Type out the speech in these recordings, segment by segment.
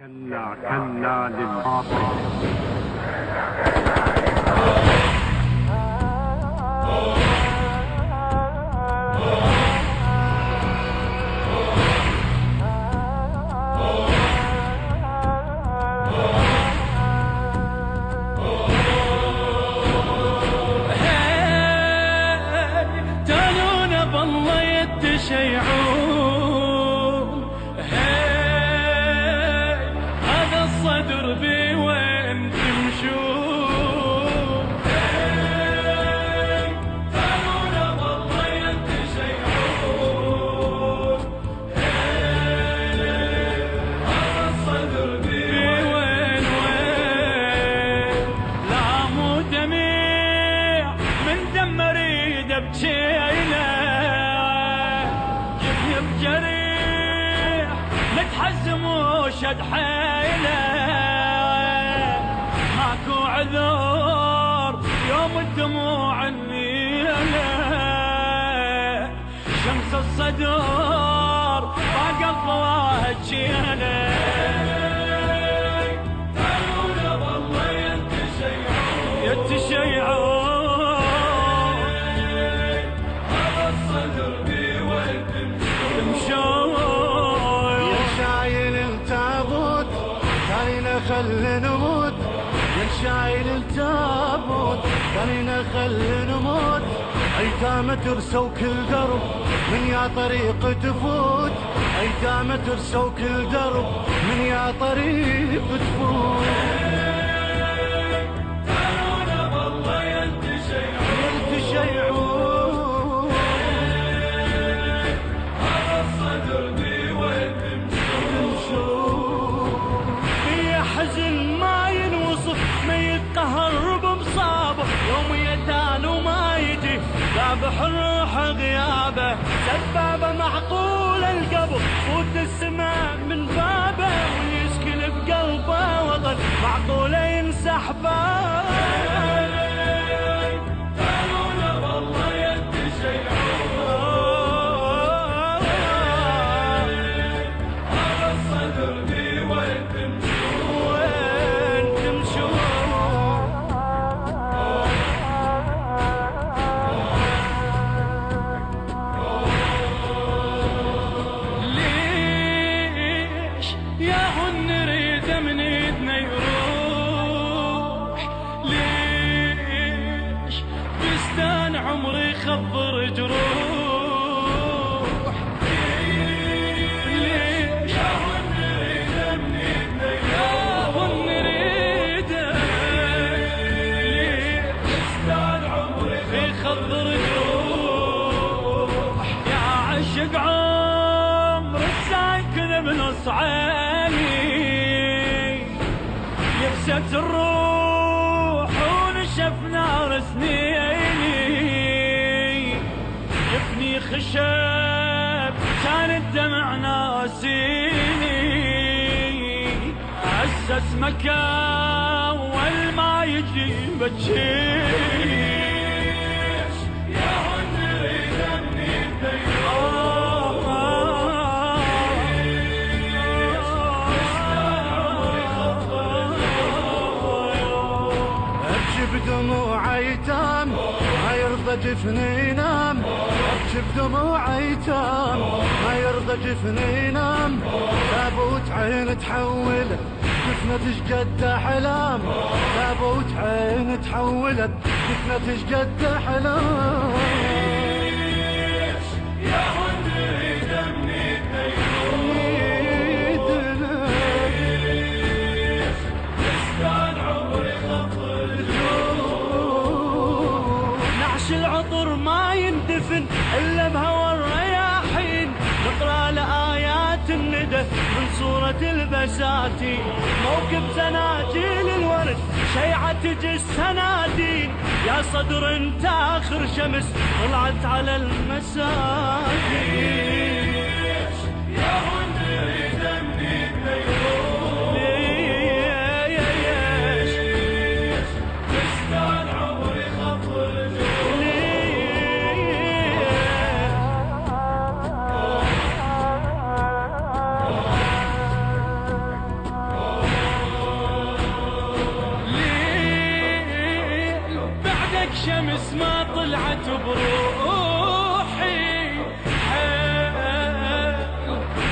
كلا كلا للباطل. تالونا بالله يتشيعون، هذا الصدر بي وين تمشون. تالونا بالله يتشيعون، هذا الصدر بي وين لا مو دميع من دم اريد ابجيله، جبني بجريح متحزم وشد حيله، ماكو عذر يوم الدموع النيله، شمس الصدر باق الضواه تشيله. تالونا بالله يتشيعون، خل نموت يا شايل التابوت، خلينا خل نموت ايتام ترسوا كل درب من يا طريق تفوت، ايتام ترسوا كل درب من يا طريق تفوت. تالونا بالله يتشيعون، هذا الصدر بي وين حزن ما ينوصف، ما يتقهر بمصابه يوم يتان وما يجي، ذابح الروح غيابه سبابه معقول القبر، فوت السماء من بابه ويسكن بقلبه وطن معقول ينسى احبابه. تالونا بالله يتشيعون، هذا الصدر بي وين عمري خضر جروح. ليش يا هو نريد من ايدنا، يا هو نريد، ليش استان عمري خضر جروح. يا عشق عمر الساكن بنص عيني، يبست الروح ونشف نار سنيني، يفني خشب كان الدمع ناسيني، أسس مكان والما يجي بتشيش. يا هو نريد من ابكي بدموع ايتام ما يرضى جفني ينام، ابكي بدموع ايتام ما يرضى جفني ينام، تابوت عين تحولت جفنة شقد احلام، تابوت عين تحولت جفنة شقد احلام. يا هو نريد من العطر ما يندفن إلا بهوى الرياحين، نقرأ لآيات الندى من سورة البساتين، موكب سناجيل الورد شيعة تجي السنادين، يا صدر انت آخر شمس طلعت على المساكين. يا هو نريد من الشمس ما طلعت بروحي،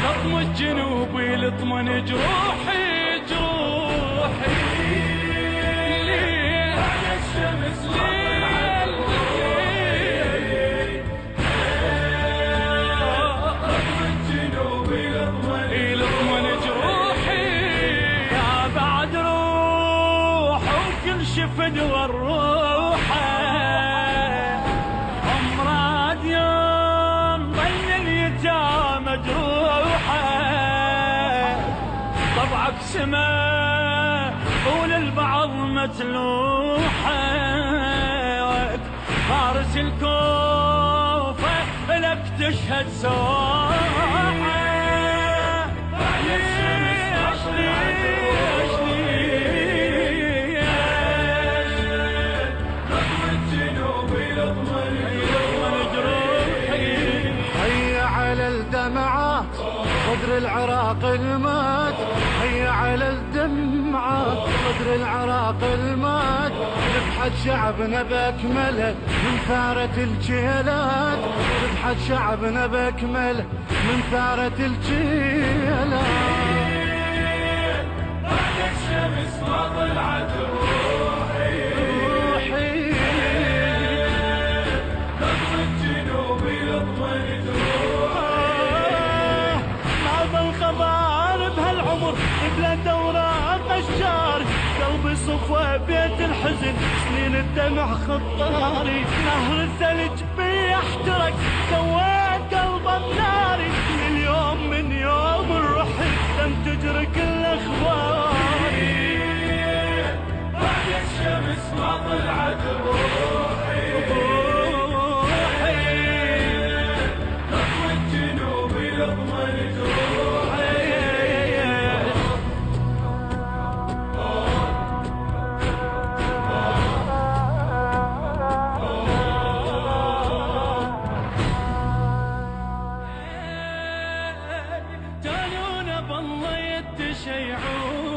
لطم الجنوبي لطمن جروحي جروحي. ليه على الشمس ليل لطم الجنوبي لطمن جروحي. يا بعد روح وكل شفد والروحه امراض يوم ظل اليتامى مجروحه. طبعك سما وللبعض متلوحه، فارس الكوفه لك تشهد سواحه. الدمعات صدر العراق المات، هيا على الدمعات صدر العراق المات. نبحث شعبنا باكمله من ثارة الجيلات، نبحث شعبنا باكمله من ثارة الجيلات. بعد الشمس ما طلعت روحي لطم الجنوبي لطمن خبار بهالعمر بلا دوراق الشار. قلبي صفوة بيت الحزن سنين الدمع خطاري. نهر الثلج بيحترق سويت قلبه بناري. اليوم من يوم الرحل لم تجري كل اخباري. بعد الشمس ما طلعت روحي لطم الجنوبي لطمن جروحي. جانونا بالله يتشيعون